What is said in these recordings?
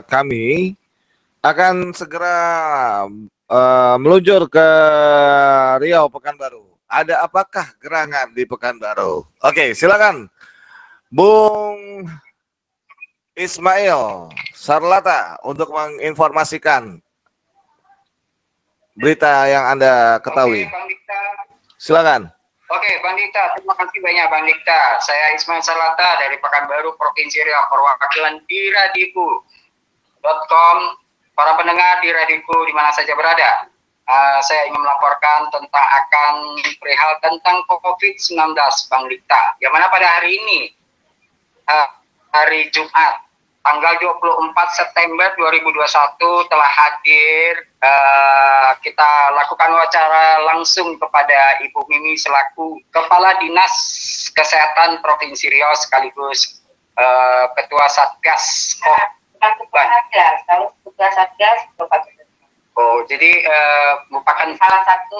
kami akan segera meluncur ke Riau, Pekanbaru. Ada apakah gerangan di Pekanbaru? Oke, silakan Bung Ismail Sarlata untuk menginformasikan berita yang Anda ketahui. Oke, Bang Dikta. Silakan. Oke, Bang Dikta, terima kasih banyak Bang Dikta. Saya Ismail Sarlata dari Pekanbaru, Provinsi Riau, perwakilan di radiku.com, para pendengar di radiku di mana saja berada. Saya ingin melaporkan tentang perihal tentang COVID-19, Bang Dikta. Yang mana pada hari ini, hari Jumat, tanggal 24 September 2021 telah hadir, kita lakukan wawancara langsung kepada Ibu Mimi selaku Kepala Dinas Kesehatan Provinsi Riau sekaligus Ketua Satgas. Ketua Satgas. Oh, jadi merupakan salah satu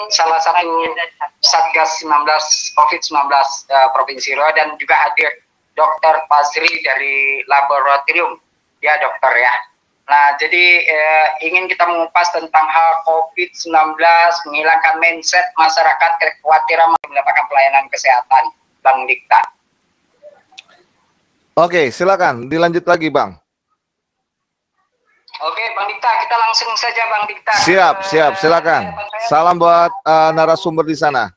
Satgas 19 COVID-19 Provinsi Riau, dan juga hadir Dr. Fazri dari laboratorium, ya dokter ya. Nah, jadi ingin kita mengupas tentang hal COVID-19, menghilangkan mindset masyarakat kekhawatiran mendapatkan pelayanan kesehatan, Bang Dikta. Oke, silakan dilanjut lagi, Bang. Oke, Bang Dikta, kita langsung saja, Bang Dikta. Siap, silakan. Salam buat narasumber di sana.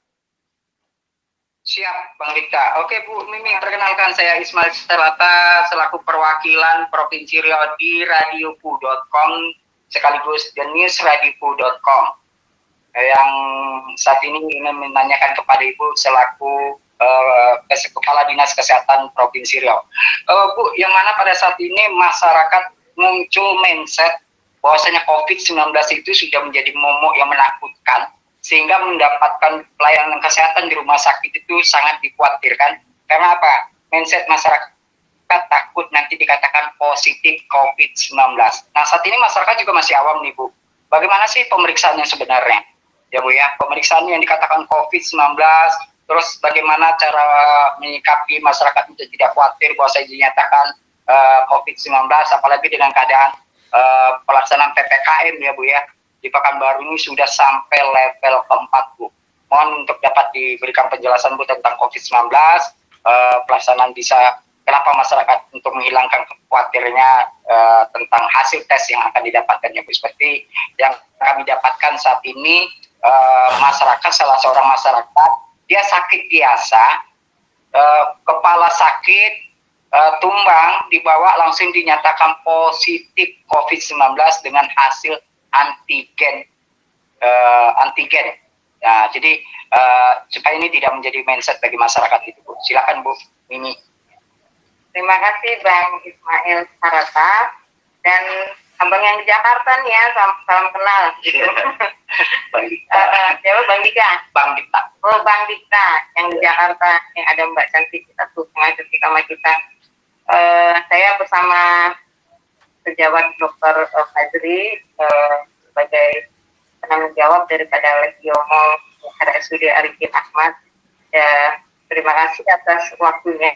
Siap, Bang Dikta. Oke, Bu Mimi, perkenalkan saya Ismail Sarlata selaku perwakilan Provinsi Riau di radiku.com sekaligus thenewsradiku.com. Yang saat ini ingin menanyakan kepada Ibu selaku Kepala Dinas Kesehatan Provinsi Riau. Bu, yang mana pada saat ini masyarakat muncul mindset bahwasanya COVID-19 itu sudah menjadi momok yang menakutkan, sehingga mendapatkan pelayanan kesehatan di rumah sakit itu sangat dikhawatirkan. Karena apa? Mindset masyarakat takut nanti dikatakan positif COVID-19. Nah, saat ini masyarakat juga masih awam nih, Bu. Bagaimana sih pemeriksaannya sebenarnya? Ya, Bu ya, pemeriksaan yang dikatakan COVID-19, terus bagaimana cara menyikapi masyarakat untuk tidak khawatir bahwa saya dinyatakan COVID-19, apalagi dengan keadaan pelaksanaan PPKM ya, Bu ya. Di Pekanbaru ini sudah sampai level keempat, Bu. Mohon untuk dapat diberikan penjelasan, Bu, tentang COVID-19, pelaksanaan bisa, kenapa masyarakat untuk menghilangkan khawatirnya tentang hasil tes yang akan didapatkannya, Bu. Seperti yang kami dapatkan saat ini, masyarakat, salah seorang masyarakat, dia sakit biasa, kepala sakit, tumbang, dibawa langsung dinyatakan positif COVID-19 dengan hasil antigen. Nah, jadi supaya ini tidak menjadi mindset bagi masyarakat itu, Bu. Silakan, Bu Mimi. Terima kasih Bang Ismail Sarlata, dan abang yang di Jakarta nih ya, salam kenal gitu. Bang Dikta. Siapa Bang Dika? Bang Dikta. Oh, Bang Dikta yang di Jakarta, yang ada Mbak cantik kita tuh ngajar sama kita. Saya bersama sejawat Dr. Fazri sebagai penanggung jawab daripada Legiomo RSUD Arifin Ahmad. Ya, terima kasih atas waktunya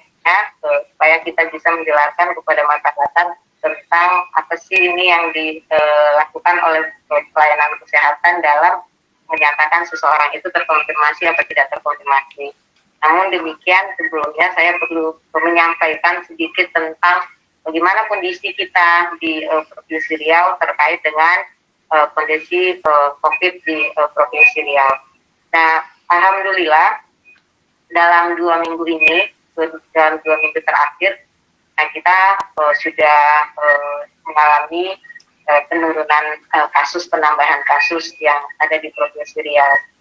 supaya kita bisa menjelaskan kepada masyarakat tentang apa sih ini yang dilakukan oleh pelayanan kesehatan dalam menyatakan seseorang itu terkonfirmasi atau tidak terkonfirmasi. Namun demikian, sebelumnya saya perlu menyampaikan sedikit tentang bagaimana kondisi kita di Provinsi Riau terkait dengan kondisi COVID di Provinsi Riau. Nah, alhamdulillah dalam 2 minggu ini, dalam 2 minggu terakhir, nah kita sudah mengalami penurunan penambahan kasus yang ada di Provinsi Riau.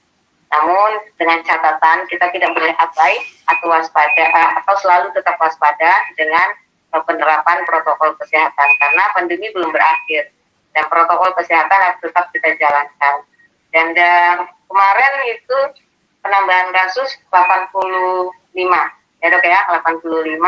Namun dengan catatan kita tidak boleh abai atau waspada atau selalu tetap waspada dengan penerapan protokol kesehatan, karena pandemi belum berakhir dan protokol kesehatan harus tetap kita jalankan. Dan kemarin itu penambahan kasus 85 ya Dok ya, 85,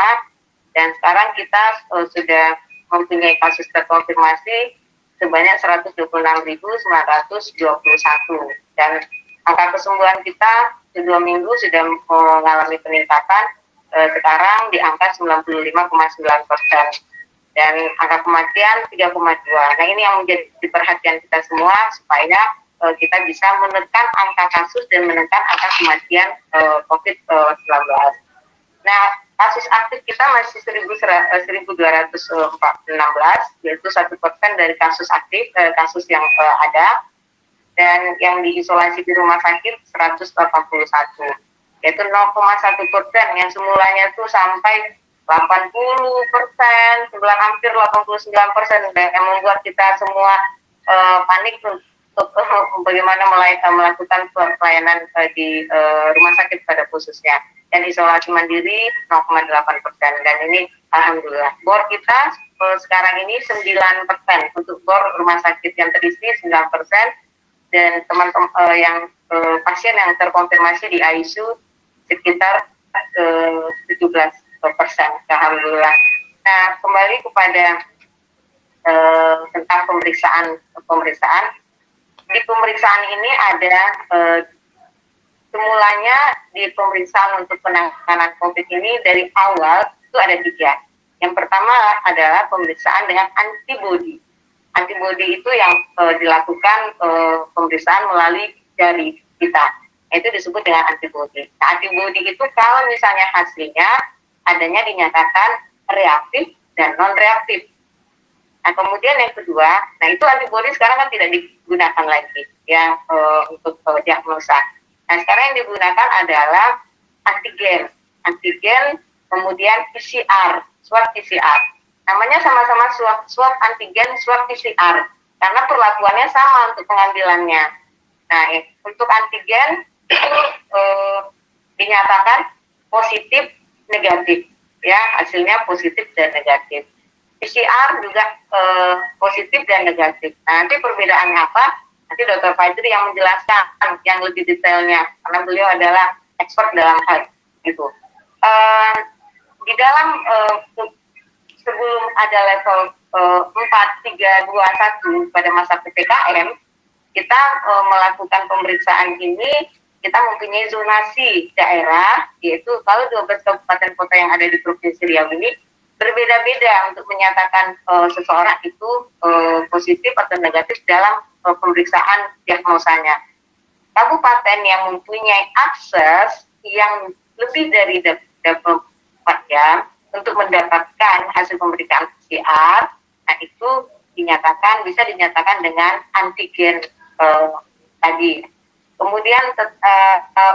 dan sekarang kita sudah mempunyai kasus terkonfirmasi sebanyak 126.921, dan angka kesembuhan kita di 2 minggu sudah mengalami peningkatan, sekarang di angka 95,9%. dan angka kematian 3,2. Nah, ini yang menjadi perhatian kita semua supaya kita bisa menekan angka kasus dan menekan angka kematian COVID-19. Nah, kasus aktif kita masih 1.216, yaitu 1% dari kasus aktif, kasus yang ada, dan yang diisolasi di rumah sakit 181, yaitu 0,1%, yang semulanya itu sampai 80%, hampir 89%, yang membuat kita semua panik untuk bagaimana melakukan pelayanan di rumah sakit pada khususnya. Dan isolasi mandiri 0,8%. Dan ini alhamdulillah. Bor kita sekarang ini 9%, untuk bor rumah sakit yang terisi 9%, dan teman-teman yang pasien yang terkonfirmasi di ICU sekitar 17%. Alhamdulillah. Nah, kembali kepada tentang pemeriksaan. Di pemeriksaan ini ada semulanya di pemeriksaan untuk penanganan COVID ini dari awal itu ada 3. Yang pertama adalah pemeriksaan dengan antibodi. Antibodi itu yang dilakukan pemeriksaan melalui jari kita. Itu disebut dengan antibodi. Nah, antibodi itu kalau misalnya hasilnya adanya dinyatakan reaktif dan non-reaktif. Nah, kemudian yang kedua, nah itu antibodi sekarang kan tidak digunakan lagi ya untuk diagnosa. Nah, sekarang yang digunakan adalah antigen, kemudian PCR, swab PCR. Namanya sama-sama swab antigen, swab PCR, karena perlakuannya sama untuk pengambilannya. Nah, untuk antigen itu dinyatakan positif, negatif, ya hasilnya positif dan negatif. PCR juga positif dan negatif. Nah, nanti perbedaannya apa? Nanti Dr. Fajri yang menjelaskan yang lebih detailnya, karena beliau adalah expert dalam hal itu. Di dalam sebelum ada level 4, 3, 2, 1 pada masa PPKM, kita melakukan pemeriksaan ini, kita mempunyai zonasi daerah, yaitu kalau 12 kabupaten kota yang ada di Provinsi Riau ini berbeda-beda untuk menyatakan seseorang itu positif atau negatif dalam pemeriksaan diagnosanya. Kabupaten yang mempunyai akses yang lebih dari 24 jam untuk mendapatkan hasil pemeriksaan PCR, nah itu bisa dinyatakan dengan antigen tadi. Kemudian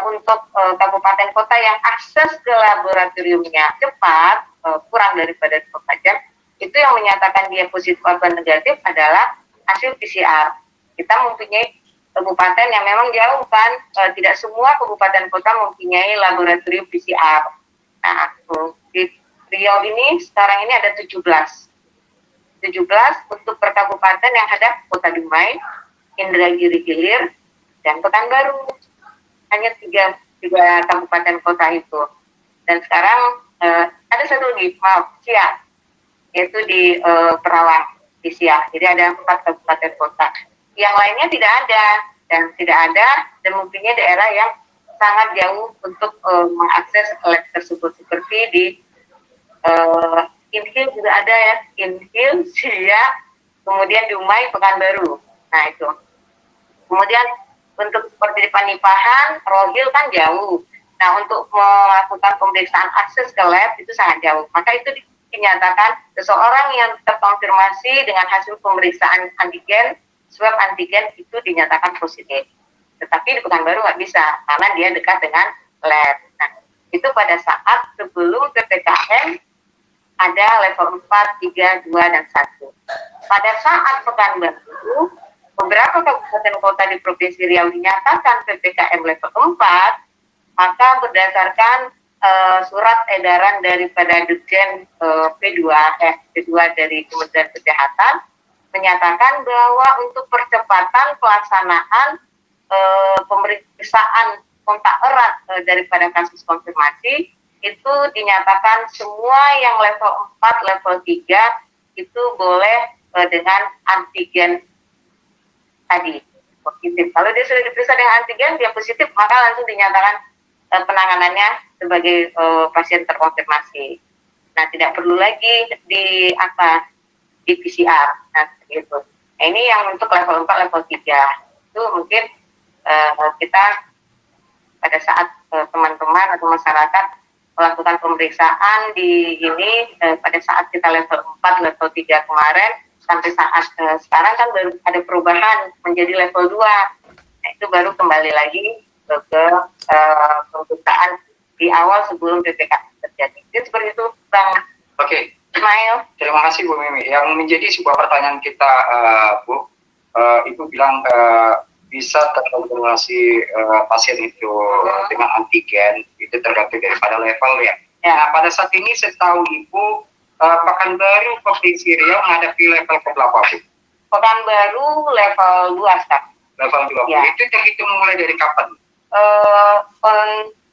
untuk kabupaten kota yang akses ke laboratoriumnya cepat, kurang daripada 24 jam, itu yang menyatakan dia positif atau negatif adalah hasil PCR. Kita mempunyai kabupaten yang memang jauh kan, tidak semua kabupaten kota mempunyai laboratorium PCR. Nah, di Riau ini sekarang ini ada 17 untuk per kabupaten yang ada Kota Dumai, Indragiri Hilir, dan Pekanbaru. Hanya tiga kabupaten kota itu. Dan sekarang ada satu lagi, Siak, yaitu di Perawang, di Siak. Jadi ada 4 kabupaten kota. Yang lainnya tidak ada, dan mempunyai daerah yang sangat jauh untuk mengakses lab tersebut, seperti di Inhil juga ada ya, Inhil, Siak, kemudian Dumai, Pekanbaru. Nah itu. Kemudian untuk seperti di Panipahan, Rohil kan jauh. Nah, untuk melakukan pemeriksaan akses ke lab itu sangat jauh. Maka itu dinyatakan seseorang yang terkonfirmasi dengan hasil pemeriksaan antigen, swab antigen itu dinyatakan positif. Tetapi di Pekanbaru nggak bisa, karena dia dekat dengan lab. Nah, itu pada saat sebelum PPKM ada level 4, 3, 2, dan 1. Pada saat Pekanbaru, beberapa kabupaten kota di Provinsi Riau dinyatakan PPKM level 4, maka berdasarkan surat edaran daripada Dirjen P2 dari Kementerian Kesehatan menyatakan bahwa untuk percepatan pelaksanaan pemeriksaan kontak erat daripada kasus konfirmasi itu dinyatakan semua yang level 4, level 3 itu boleh dengan antigen tadi positif. Kalau dia sudah diperiksa dengan antigen dia positif, maka langsung dinyatakan penanganannya sebagai pasien terkonfirmasi. Nah, tidak perlu lagi di PCR. Nah, gitu. Nah, ini yang untuk level 4, level 3. Itu mungkin kita pada saat teman-teman atau masyarakat melakukan pemeriksaan di ini pada saat kita level 4, level 3 kemarin sampai saat sekarang kan baru ada perubahan menjadi level 2. Nah, itu baru kembali lagi ke pemeriksaan di awal sebelum PPKM terjadi. Jadi seperti itu, Bang. Oke. Ismail. Terima kasih Bu Mimi. Yang menjadi sebuah pertanyaan kita, Bu, Ibu bilang bisa terkonfirmasi pasien itu dengan antigen, itu tergantung daripada level ya. Nah, pada saat ini setahu Ibu, Pekanbaru Provinsi Riau menghadapi level ke-berapa, Bu? Pekanbaru level 2 sekarang. Level 2, ya. Itu terhitung mulai dari kapan?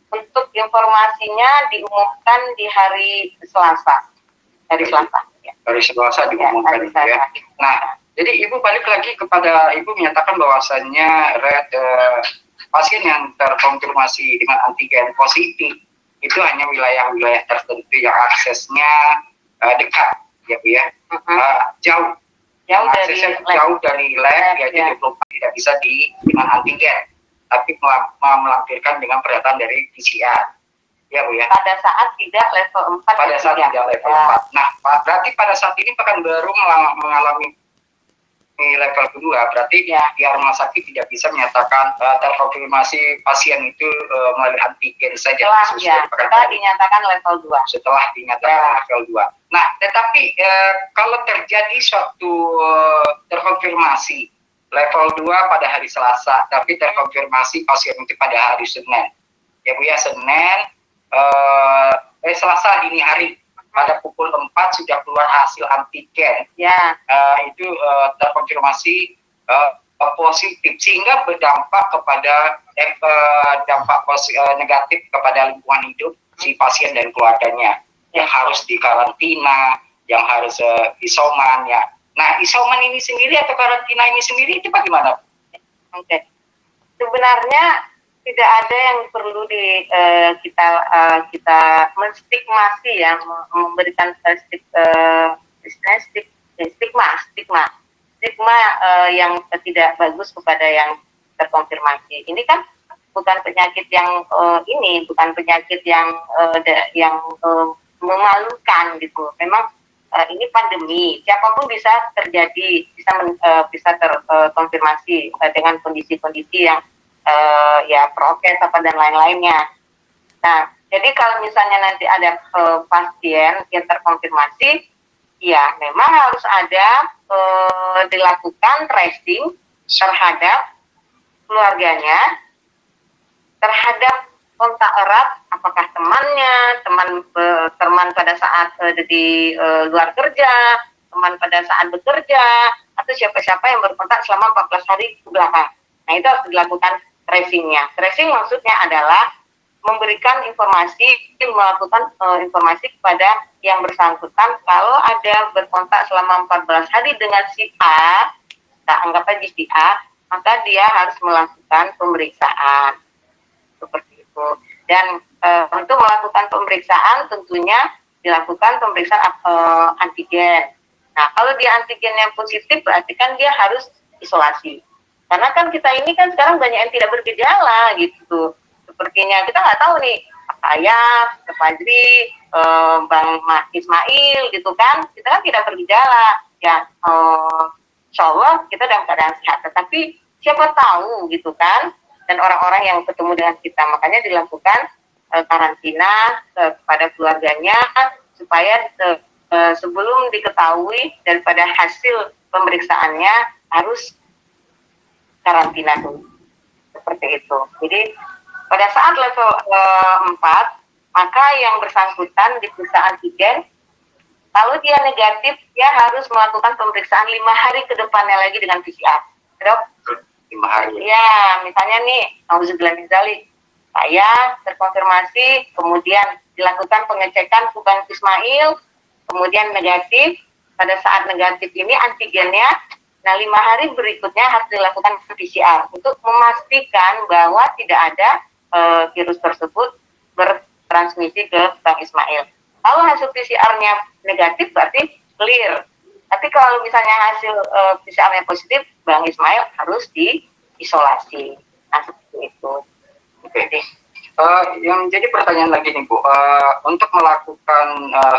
Untuk informasinya diumumkan di hari Selasa. Hari Selasa. Ya. Hari Selasa diumumkan ya. Nah, jadi Ibu balik lagi kepada Ibu menyatakan bahwasannya pasien yang terkonfirmasi dengan antigen positif itu hanya wilayah-wilayah tertentu yang aksesnya dekat, ya Bu ya. Jauh dari lab, ya, jadi tidak bisa dengan antigen, tapi melampirkan dengan perdataan dari PCR, ya Bu ya. Pada saat tidak level 4. Pada saat tidak level 4. Nah, berarti pada saat ini Pekanbaru mengalami level kedua, berarti di rumah sakit tidak bisa menyatakan terkonfirmasi pasien itu melalui antigen saja. Setelah dinyatakan level 2. Setelah dinyatakan level 2. Nah, tetapi kalau terjadi suatu terkonfirmasi level 2 pada hari Selasa, tapi terkonfirmasi pasien itu pada hari Senin, ya Bu ya, Senin, Selasa dini hari, pada pukul 4 sudah keluar hasil antigen, itu terkonfirmasi positif, sehingga berdampak kepada dampak negatif kepada lingkungan hidup si pasien dan keluarganya, yang harus dikarantina, yang harus isoman ya. Nah, isoman ini sendiri atau karantina ini sendiri itu bagaimana? Oke. Sebenarnya tidak ada yang perlu kita menstigmasi ya, memberikan stigma yang tidak bagus kepada yang terkonfirmasi. Ini kan bukan penyakit yang bukan penyakit yang memalukan gitu. Memang ini pandemi, siapapun bisa terjadi, bisa terkonfirmasi dengan kondisi-kondisi yang ya prokes apa dan lain-lainnya. Nah, jadi kalau misalnya nanti ada pasien yang terkonfirmasi, ya memang harus ada dilakukan tracing terhadap keluarganya, terhadap kontak erat, apakah teman pada saat di luar kerja, teman pada saat bekerja, atau siapa-siapa yang berkontak selama 14 hari ke belakang. Nah, itu harus dilakukan tracing-nya. Tracing maksudnya adalah memberikan melakukan informasi kepada yang bersangkutan kalau ada berkontak selama 14 hari dengan si A, kita anggap aja si A, maka dia harus melakukan pemeriksaan. Seperti itu. Dan untuk melakukan pemeriksaan tentunya dilakukan pemeriksaan antigen. Nah, kalau dia antigennya positif berarti kan dia harus isolasi. Karena kan kita ini kan sekarang banyak yang tidak bergejala gitu. Sepertinya kita nggak tahu nih, saya, Pak Fajri, Bang Ismail gitu kan, kita kan tidak bergejala. Ya, insya Allah kita dalam keadaan sehat. Tetapi siapa tahu gitu kan, dan orang-orang yang ketemu dengan kita, makanya dilakukan karantina kepada keluarganya supaya sebelum diketahui daripada hasil pemeriksaannya harus karantina dulu. Seperti itu. Jadi pada saat level 4, maka yang bersangkutan diperiksa antigen, kalau dia negatif, dia harus melakukan pemeriksaan 5 hari ke depannya lagi dengan PCR. Dok? 5 hari. Ya, misalnya nih, auzubillah min dzalik, saya terkonfirmasi, kemudian dilakukan pengecekan bukan Ismail, kemudian negatif. Pada saat negatif ini antigennya, nah 5 hari berikutnya harus dilakukan PCR untuk memastikan bahwa tidak ada virus tersebut bertransmisi ke Bang Ismail. Kalau hasil PCR-nya negatif berarti clear. Tapi kalau misalnya hasil PCR-nya positif, Bang Ismail harus diisolasi. Nah, seperti itu. Oke. Yang jadi pertanyaan lagi nih Bu, untuk melakukan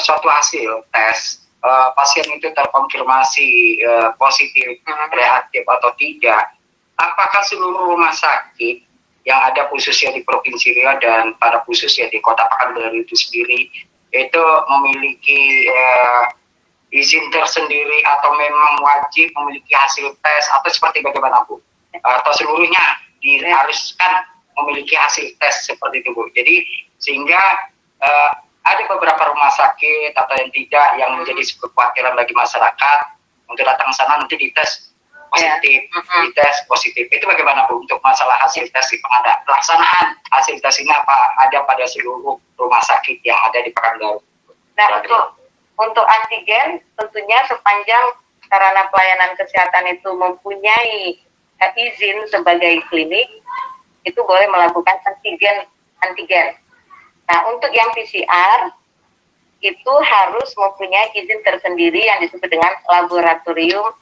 suatu hasil tes pasien itu terkonfirmasi positif, reaktif atau tidak, apakah seluruh rumah sakit yang ada khususnya di Provinsi Riau dan pada khususnya di Kota Pekanbaru itu sendiri itu memiliki izin tersendiri atau memang wajib memiliki hasil tes atau seperti bagaimana Bu? Atau seluruhnya diharuskan memiliki hasil tes seperti itu Bu. Jadi sehingga ada beberapa rumah sakit atau yang tidak yang menjadi kekhawatiran bagi masyarakat untuk datang ke sana nanti dites positif, dites positif. Itu bagaimana Bu untuk masalah hasil tes di pengadaan pelaksanaan hasil tes ini apa ada pada seluruh rumah sakit yang ada di Pekanbaru? Nah, untuk antigen tentunya sepanjang sarana pelayanan kesehatan itu mempunyai izin sebagai klinik, itu boleh melakukan antigen. Nah, untuk yang PCR itu harus mempunyai izin tersendiri yang disebut dengan laboratorium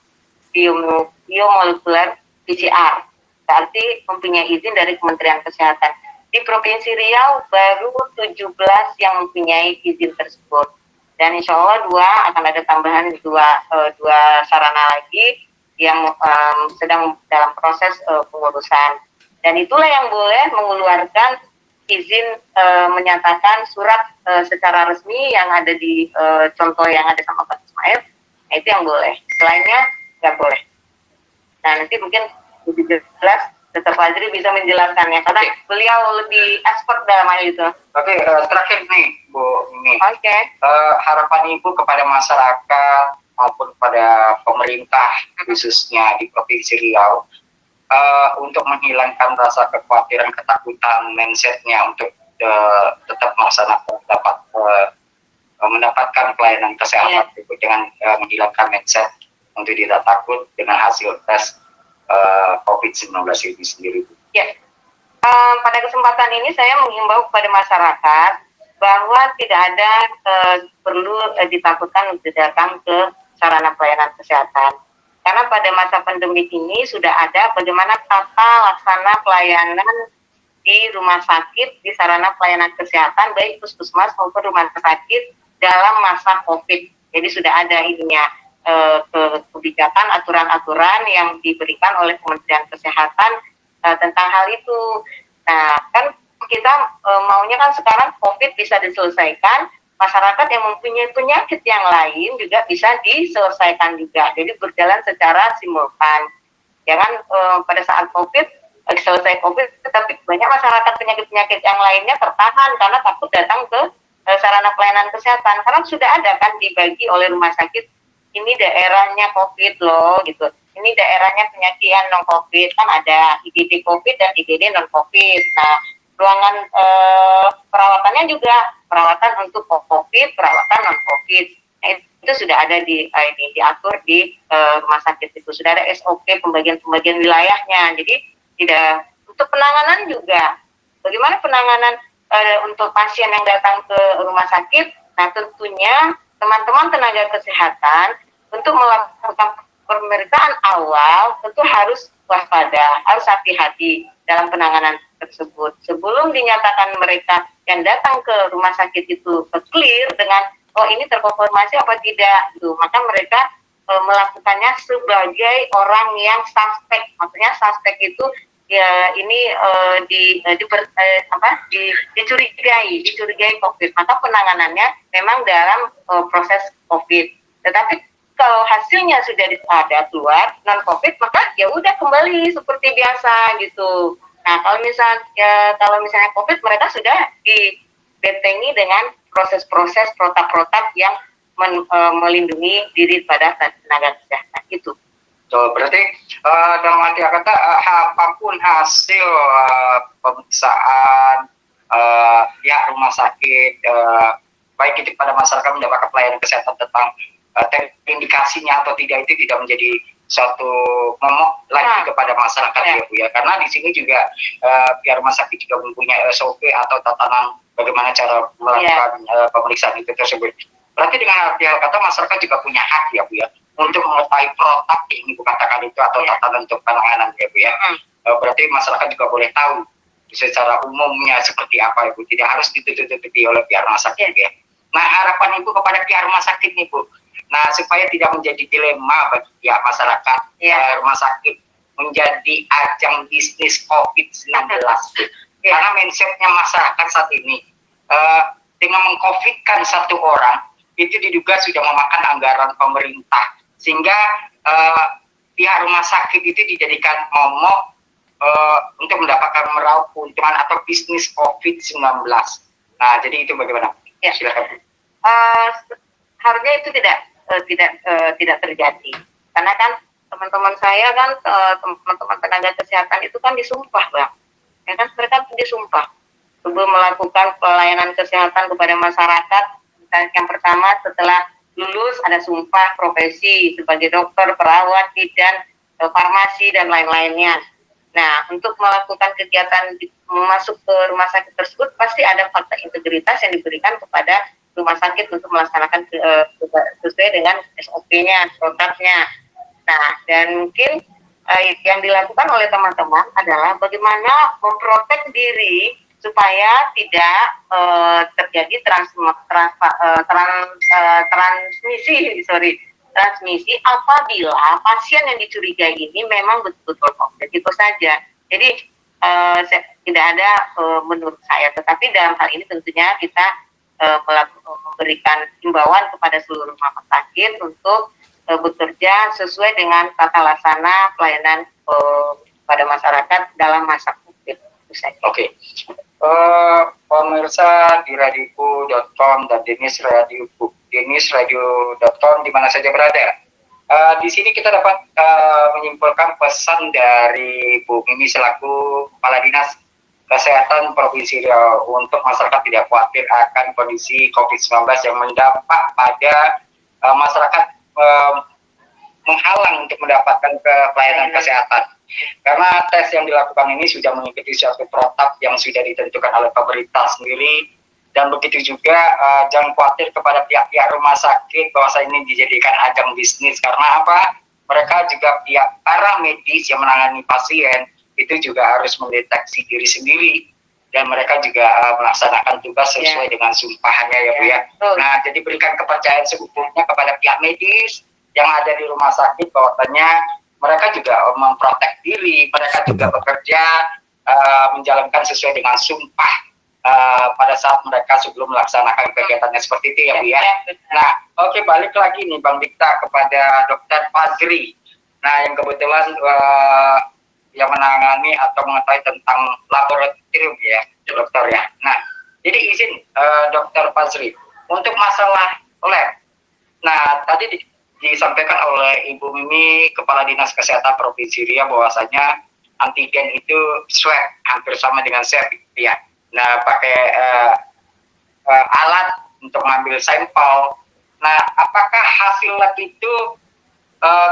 biomolekuler PCR. Berarti mempunyai izin dari Kementerian Kesehatan. Di Provinsi Riau baru 17 yang mempunyai izin tersebut. Dan insya Allah akan ada tambahan dua sarana lagi yang sedang dalam proses pengurusan. Dan itulah yang boleh mengeluarkan izin menyatakan surat secara resmi yang ada di contoh yang ada sama Pak Ismail. Nah, itu yang boleh. Selainnya nggak boleh. Nah, nanti mungkin lebih jelas Dr. Fajri bisa menjelaskannya karena beliau lebih expert dalam hal itu. Oke, terakhir nih Bu Mimi. Oke. Harapan Ibu kepada masyarakat maupun kepada pemerintah khususnya di Provinsi Riau untuk menghilangkan rasa kekhawatiran, ketakutan, mindsetnya untuk tetap melaksanakan mendapatkan pelayanan kesehatan dengan menghilangkan mindset untuk tidak takut dengan hasil tes COVID-19 ini sendiri. Ya, pada kesempatan ini saya menghimbau kepada masyarakat bahwa tidak ada perlu ditakutkan untuk datang ke sarana pelayanan kesehatan. Karena pada masa pandemi ini sudah ada bagaimana tata laksana pelayanan di rumah sakit, di sarana pelayanan kesehatan, baik puskesmas maupun rumah sakit dalam masa COVID. Jadi sudah ada ininya kebijakan, aturan-aturan yang diberikan oleh Kementerian Kesehatan tentang hal itu. Nah, kan kita maunya kan sekarang COVID bisa diselesaikan, masyarakat yang mempunyai penyakit yang lain juga bisa diselesaikan juga. Jadi berjalan secara simultan. Jangan pada saat COVID, selesai COVID, tetapi banyak masyarakat penyakit-penyakit yang lainnya tertahan karena takut datang ke sarana pelayanan kesehatan. Karena sudah ada kan dibagi oleh rumah sakit, ini daerahnya COVID loh, gitu. Ini daerahnya penyakit non-COVID, kan ada IGD COVID dan IGD non-COVID. Nah, ruangan perawatannya juga perawatan untuk COVID, perawatan non-COVID. Nah, itu sudah ada diatur di rumah sakit itu. Sudah ada SOP pembagian wilayahnya. Jadi tidak untuk penanganan juga. Bagaimana penanganan untuk pasien yang datang ke rumah sakit? Nah, tentunya teman-teman tenaga kesehatan untuk melakukan pemeriksaan awal tentu harus waspada, harus hati-hati dalam penanganan tersebut. Sebelum dinyatakan mereka yang datang ke rumah sakit itu clear dengan oh ini terkonfirmasi apa tidak, gitu. Maka mereka melakukannya sebagai orang yang suspek. Maksudnya suspek itu ya ini dicurigai COVID. Maka penanganannya memang dalam proses COVID. Tetapi kalau hasilnya sudah ada keluar non COVID, maka ya udah kembali seperti biasa gitu. Nah, kalau misalnya COVID, mereka sudah dibentengi dengan proses-proses protap-protap yang melindungi diri pada tenaga kesehatan itu. So, berarti dalam arti kata apapun hasil pemeriksaan rumah sakit, baik itu pada masyarakat mendapatkan pelayanan kesehatan tentang indikasinya atau tidak, itu tidak menjadi suatu momok lagi kepada masyarakat ya Bu ya, karena di sini juga pihak rumah sakit juga mempunyai SOP atau tatanan bagaimana cara melakukan pemeriksaan itu tersebut. Berarti dengan pihak kata masyarakat juga punya hak ya Bu ya untuk mengetahui protap ini Bu katakan itu atau tatanan untuk penanganan ya Bu ya. Berarti masyarakat juga boleh tahu secara umumnya seperti apa Ibu, tidak harus ditutup-tutupi oleh pihak rumah sakit ya. Nah harapan Ibu kepada pihak rumah sakit nih Bu, nah supaya tidak menjadi dilema bagi pihak masyarakat, rumah sakit menjadi ajang bisnis COVID-19 karena mindsetnya masyarakat saat ini dengan mengcovidkan satu orang itu diduga sudah memakan anggaran pemerintah sehingga pihak rumah sakit itu dijadikan momok untuk mendapatkan meraup keuntungan atau bisnis COVID-19. Nah, jadi itu bagaimana? Ya. Silakan. Harusnya itu tidak terjadi, karena kan teman-teman saya kan teman-teman tenaga kesehatan itu kan disumpah Bang, ya kan mereka disumpah sebelum melakukan pelayanan kesehatan kepada masyarakat. Yang pertama setelah lulus ada sumpah profesi sebagai dokter, perawat, bidan, farmasi dan lain-lainnya. Nah, untuk melakukan kegiatan masuk ke rumah sakit tersebut pasti ada fakta integritas yang diberikan kepada rumah sakit untuk melaksanakan sesuai dengan SOP-nya, protapnya. Nah, dan mungkin yang dilakukan oleh teman-teman adalah bagaimana memprotek diri supaya tidak terjadi transmisi apabila pasien yang dicurigai ini memang betul-betul COVID. Itu saja. Jadi tidak ada menurut saya, tetapi dalam hal ini tentunya kita memberikan himbauan kepada seluruh rumah sakit untuk bekerja sesuai dengan tata laksana pelayanan pada masyarakat dalam masa COVID. Oke. Pemirsa di radiku.com dan denisradio.com di mana saja berada. Di sini kita dapat menyimpulkan pesan dari Bu Mimi selaku Kepala Dinas Kesehatan Provinsi Riau untuk masyarakat tidak khawatir akan kondisi COVID-19 yang mendampak pada masyarakat menghalang untuk mendapatkan pelayanan kesehatan. Karena tes yang dilakukan ini sudah mengikuti suatu protap yang sudah ditentukan oleh pemerintah sendiri, dan begitu juga jangan khawatir kepada pihak-pihak rumah sakit bahwa ini dijadikan ajang bisnis. Karena apa? Mereka juga pihak para medis yang menangani pasien itu juga harus mendeteksi diri sendiri, dan mereka juga melaksanakan tugas sesuai dengan sumpahnya ya Bu ya. Nah, jadi berikan kepercayaan sepenuhnya kepada pihak medis yang ada di rumah sakit bahwasanya mereka juga memprotek diri, mereka juga bekerja menjalankan sesuai dengan sumpah pada saat mereka sebelum melaksanakan kegiatannya seperti itu ya Bu ya. Nah, oke, balik lagi nih Bang Dikta kepada Dr. Fazri. Nah, yang kebetulan yang menangani atau mengetahui tentang laboratorium ya, dokter ya. Nah, jadi izin Dr. Fazri untuk masalah lab. Nah, tadi disampaikan oleh Ibu Mimi, Kepala Dinas Kesehatan Provinsi Riau, bahwasanya antigen itu swab hampir sama dengan swab ya. Nah, pakai alat untuk mengambil sampel. Nah, apakah hasil lab itu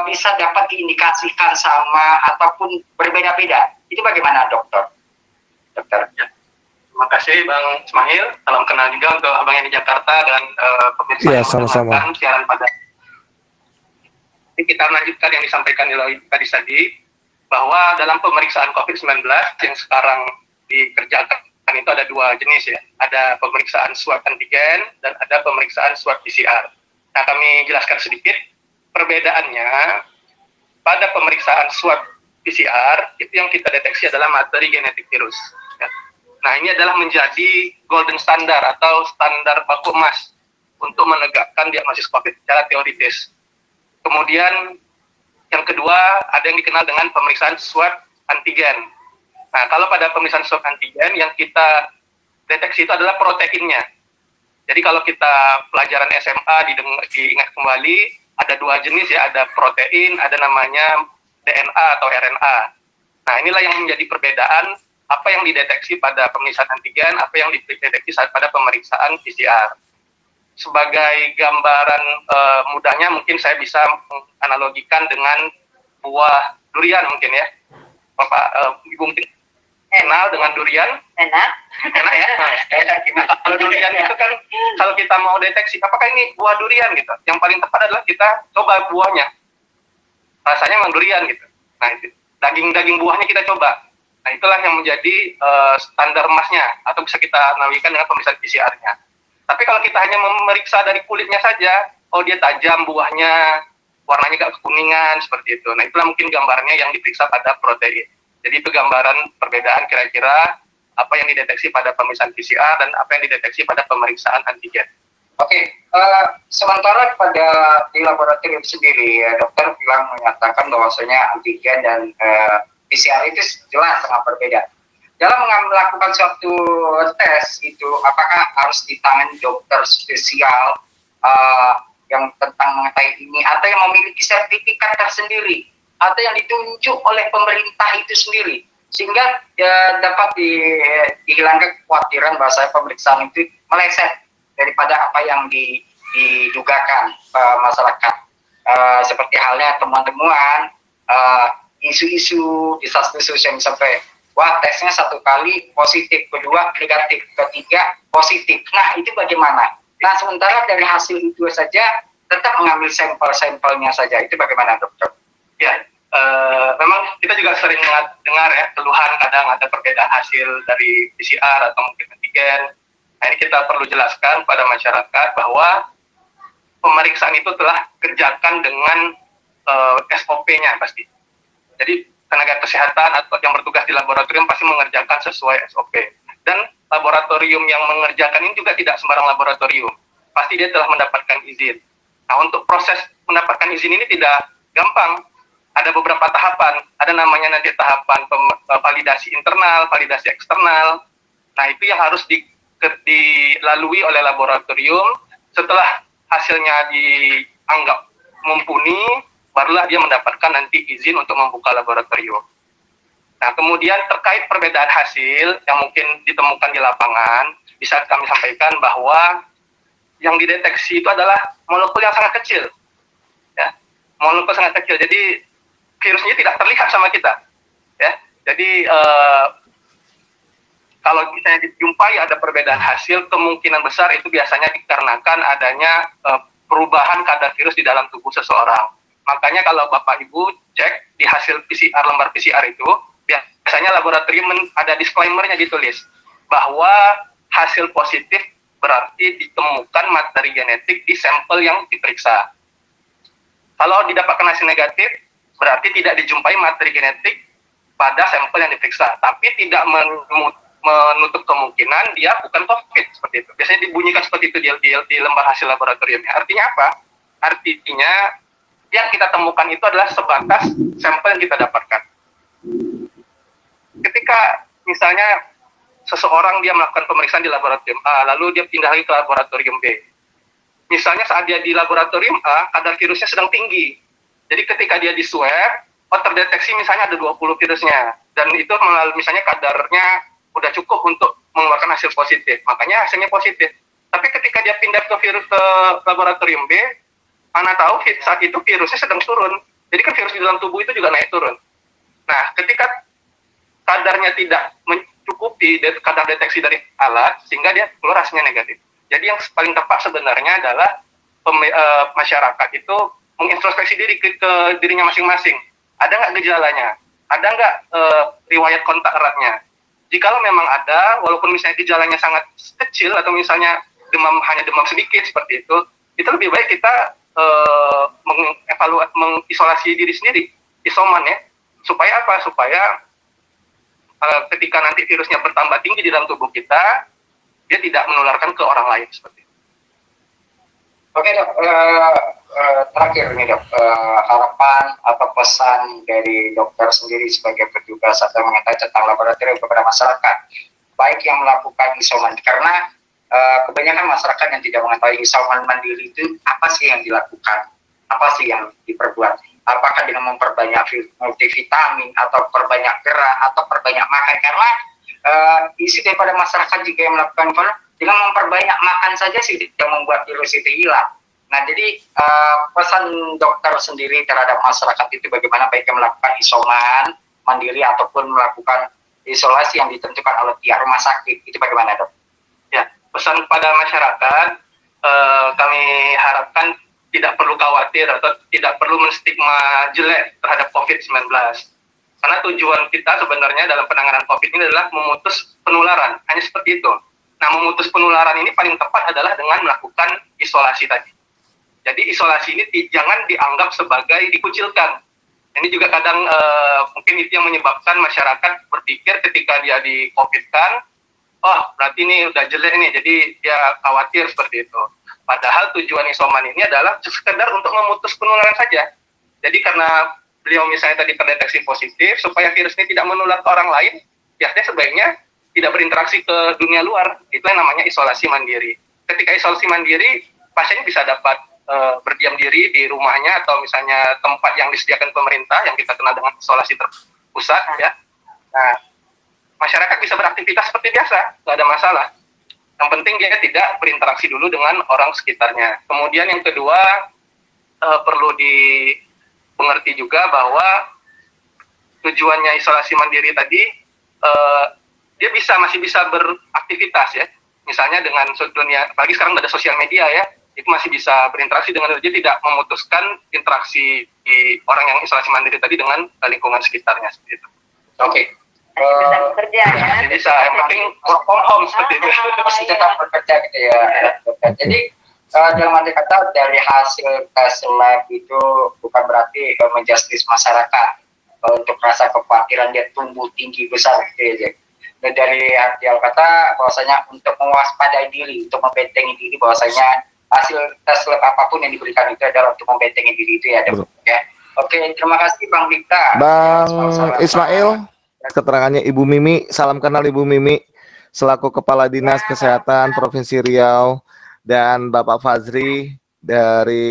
bisa dapat diindikasikan sama ataupun berbeda-beda? Itu bagaimana dokter? Dokter. Ya. Terima kasih Bang Ismail. Salam kenal juga untuk abang yang di Jakarta dan pemirsa yang mendengarkan siaran pada. Kita lanjutkan yang disampaikan oleh tadi bahwa dalam pemeriksaan COVID-19 yang sekarang dikerjakan itu ada dua jenis ya. Ada pemeriksaan swab antigen dan ada pemeriksaan swab PCR. Nah, kami jelaskan sedikit perbedaannya. Pada pemeriksaan swab PCR itu yang kita deteksi adalah materi genetik virus. Ya. Nah, ini adalah menjadi golden standard atau standar baku emas untuk menegakkan diagnosis COVID secara teoritis. Kemudian yang kedua ada yang dikenal dengan pemeriksaan swab antigen. Nah, kalau pada pemeriksaan swab antigen yang kita deteksi itu adalah proteinnya. Jadi kalau kita pelajaran SMA diingat kembali, ada dua jenis ya, ada protein, ada namanya DNA atau RNA. Nah, inilah yang menjadi perbedaan apa yang dideteksi pada pemeriksaan antigen, apa yang dideteksi pada pemeriksaan PCR. Sebagai gambaran mudahnya mungkin saya bisa menganalogikan dengan buah durian mungkin ya, Bapak Ibu mungkin. kenal dengan durian? Enak. Enak ya? Nah, kalau durian itu kan, kalau kita mau deteksi apakah ini buah durian gitu, yang paling tepat adalah kita coba buahnya. Rasanya memang durian gitu. Nah, itu daging buahnya kita coba. Nah, itulah yang menjadi standar emasnya, atau bisa kita analogikan dengan pemeriksaan PCR-nya. Tapi kalau kita hanya memeriksa dari kulitnya saja, oh dia tajam buahnya, warnanya agak kekuningan, seperti itu. Nah, itulah mungkin gambarnya yang diperiksa pada protein. Jadi itu gambaran perbedaan kira-kira apa yang dideteksi pada pemeriksaan PCR dan apa yang dideteksi pada pemeriksaan antigen. Oke, sementara pada di laboratorium sendiri, dokter bilang menyatakan bahwasanya antigen dan PCR itu jelas sangat berbeda. Dalam melakukan suatu tes itu, apakah harus ditangani dokter spesial yang tentang mengetahui ini, atau yang memiliki sertifikat tersendiri, atau yang ditunjuk oleh pemerintah itu sendiri, sehingga dapat dihilangkan kekhawatiran bahwa pemeriksaan itu meleset daripada apa yang didugakan masyarakat. Seperti halnya temuan-temuan, isu-isu di desas-desus yang sampai, wah tesnya 1 kali positif, kedua negatif, ketiga positif. Nah, itu bagaimana? Nah, sementara dari hasil itu saja tetap mengambil sampel-sampelnya saja, itu bagaimana, dokter? Ya, memang kita juga sering dengar ya keluhan kadang ada perbedaan hasil dari PCR atau mungkin antigen. Nah, ini kita perlu jelaskan pada masyarakat bahwa pemeriksaan itu telah kerjakan dengan SOP-nya pasti. Jadi tenaga kesehatan atau yang bertugas di laboratorium pasti mengerjakan sesuai SOP. Dan laboratorium yang mengerjakan ini juga tidak sembarang laboratorium. Pasti dia telah mendapatkan izin. Nah, untuk proses mendapatkan izin ini tidak gampang. Ada beberapa tahapan. Ada namanya nanti tahapan validasi internal, validasi eksternal. Nah, itu yang harus dilalui oleh laboratorium. Setelah hasilnya dianggap mumpuni, barulah dia mendapatkan nanti izin untuk membuka laboratorium. Nah, kemudian terkait perbedaan hasil yang mungkin ditemukan di lapangan, bisa kami sampaikan bahwa yang dideteksi itu adalah molekul yang sangat kecil. Ya, molekul sangat kecil. Jadi virusnya tidak terlihat sama kita. Ya, jadi kalau misalnya dijumpai ada perbedaan hasil, kemungkinan besar itu biasanya dikarenakan adanya perubahan kadar virus di dalam tubuh seseorang. Makanya kalau Bapak Ibu cek di hasil PCR, lembar PCR itu, biasanya laboratorium ada disclaimer-nya ditulis, bahwa hasil positif berarti ditemukan materi genetik di sampel yang diperiksa. Kalau didapatkan hasil negatif, berarti tidak dijumpai materi genetik pada sampel yang diperiksa, tapi tidak menutup kemungkinan dia bukan COVID, seperti itu. Biasanya dibunyikan seperti itu di lembar hasil laboratoriumnya. Artinya apa? Artinya yang kita temukan itu adalah sebatas sampel yang kita dapatkan. Ketika misalnya seseorang dia melakukan pemeriksaan di laboratorium A, lalu dia pindah lagi ke laboratorium B. Misalnya saat dia di laboratorium A, kadar virusnya sedang tinggi. Jadi ketika dia di swab, terdeteksi misalnya ada 20 virusnya. Dan itu misalnya kadarnya udah cukup untuk mengeluarkan hasil positif. Makanya hasilnya positif. Tapi ketika dia pindah ke laboratorium B, mana tahu saat itu virusnya sedang turun. Jadi kan virus di dalam tubuh itu juga naik turun. Nah, ketika kadarnya tidak mencukupi kadar deteksi dari alat, sehingga dia keluar hasilnya negatif. Jadi yang paling tepat sebenarnya adalah masyarakat itu mengintrospeksi diri ke dirinya masing-masing. Ada nggak gejalanya? Ada nggak riwayat kontak eratnya? Jikalau memang ada, walaupun misalnya gejalanya sangat kecil atau misalnya hanya demam sedikit seperti itu lebih baik kita mengisolasi diri sendiri, isoman ya. Supaya apa? Supaya ketika nanti virusnya bertambah tinggi di dalam tubuh kita, dia tidak menularkan ke orang lain seperti itu. Oke dok, terakhir nih dok, harapan atau pesan dari dokter sendiri sebagai petugas atau mengetahui tentang laboratorium kepada masyarakat, baik yang melakukan isoman, karena kebanyakan masyarakat yang tidak mengetahui isoman mandiri itu apa sih yang dilakukan, apa sih yang diperbuat, apakah dengan memperbanyak multivitamin atau perbanyak gerak atau perbanyak makan, karena isi daripada masyarakat jika yang melakukan dengan memperbanyak makan saja sih yang membuat virus itu hilang. Nah, jadi pesan dokter sendiri terhadap masyarakat itu bagaimana baiknya melakukan isoman mandiri ataupun melakukan isolasi yang ditentukan oleh pihak rumah sakit. Itu bagaimana, Dok? Ya, pesan kepada masyarakat, kami harapkan tidak perlu khawatir atau tidak perlu menstigma jelek terhadap COVID-19. Karena tujuan kita sebenarnya dalam penanganan COVID ini adalah memutus penularan, hanya seperti itu. Nah, memutus penularan ini paling tepat adalah dengan melakukan isolasi tadi. Jadi isolasi ini jangan dianggap sebagai dikucilkan. Ini juga kadang mungkin itu yang menyebabkan masyarakat berpikir ketika dia di COVID-kan, oh berarti ini udah jelek nih, jadi dia khawatir seperti itu. Padahal tujuan isoman ini adalah sekedar untuk memutus penularan saja. Jadi karena beliau misalnya tadi terdeteksi positif, supaya virus ini tidak menular ke orang lain, ya dia sebaiknya tidak berinteraksi ke dunia luar. Itu yang namanya isolasi mandiri. Ketika isolasi mandiri, pasiennya bisa dapat berdiam diri di rumahnya atau misalnya tempat yang disediakan pemerintah yang kita kenal dengan isolasi terpusat ya. Nah, masyarakat bisa beraktivitas seperti biasa, nggak ada masalah. Yang penting dia tidak berinteraksi dulu dengan orang sekitarnya. Kemudian yang kedua, perlu dimengerti juga bahwa tujuannya isolasi mandiri tadi, dia masih bisa beraktivitas ya. Misalnya dengan dunia, apalagi sekarang ada sosial media ya, itu masih bisa berinteraksi dengan dia, tidak memutuskan interaksi di orang yang isolasi mandiri tadi dengan lingkungan sekitarnya seperti itu. Oke. Bisa bekerja ya. Jadi bisa, yang penting work from home seperti itu. Masih tetap bekerja gitu ya. Jadi dalam arti kata dari hasil tes lab itu bukan berarti menjustis masyarakat untuk rasa kekhawatiran dia tumbuh tinggi besar gitu ya. Dan dari arti kata bahwasanya untuk mewaspadai diri, untuk membentengi diri bahwasanya hasil tes lab apapun yang diberikan itu adalah untuk membentengi diri itu ya, Dok. Ya. Oke, terima kasih Bang Dikta. Bang Ismail, keterangannya Ibu Mimi, salam kenal Ibu Mimi selaku Kepala Dinas Kesehatan Provinsi Riau, dan Bapak Fazri dari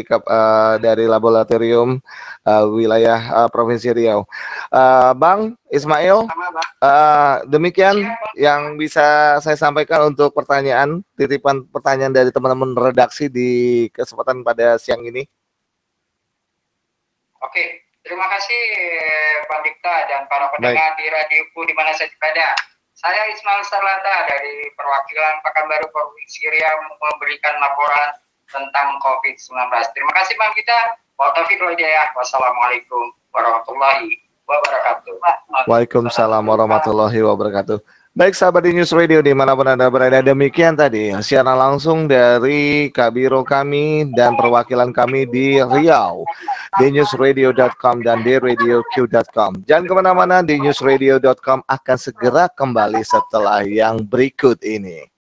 Laboratorium Wilayah Provinsi Riau. Bang Ismail, demikian yang bisa saya sampaikan untuk titipan pertanyaan dari teman-teman redaksi di kesempatan pada siang ini. Oke, terima kasih Pak Dikta dan para pendengar di Radio Pu di mana saya berada. Saya Ismail Sarlata dari perwakilan Pekanbaru Provinsi Riau memberikan laporan tentang COVID-19. Terima kasih Bang Dikta. Wassalamualaikum warahmatullahi wabarakatuh. Waalaikumsalam warahmatullahi wabarakatuh. Baik sahabat di News Radio dimanapun Anda berada, demikian tadi siaran langsung dari Kabiro kami dan perwakilan kami di Riau, di newsradio.com dan di radioq.com. Jangan kemana-mana, di newsradio.com akan segera kembali setelah yang berikut ini.